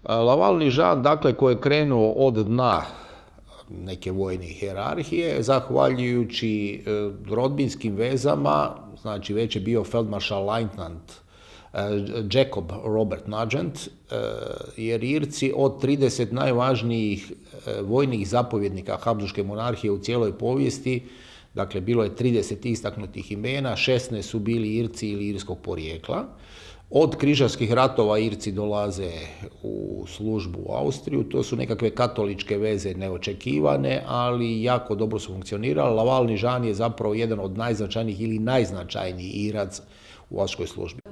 Laval Nižan, dakle, koji je krenuo od dna neke vojne hijerarhije, zahvaljujući rodbinskim vezama, znači već je bio feldmaršal lajtnant Jacob Robert Nugent, jer Irci od 30 najvažnijih vojnih zapovjednika Habsburške monarhije u cijeloj povijesti, dakle bilo je 30 istaknutih imena, 16 su bili Irci ili irskog porijekla. Od križarskih ratova Irci dolaze u službu u Austriju, to su nekakve katoličke veze neočekivane, ali jako dobro su funkcionirale. Laval Nižan je zapravo jedan od najznačajnijih ili najznačajniji Irac u austrijskoj službi.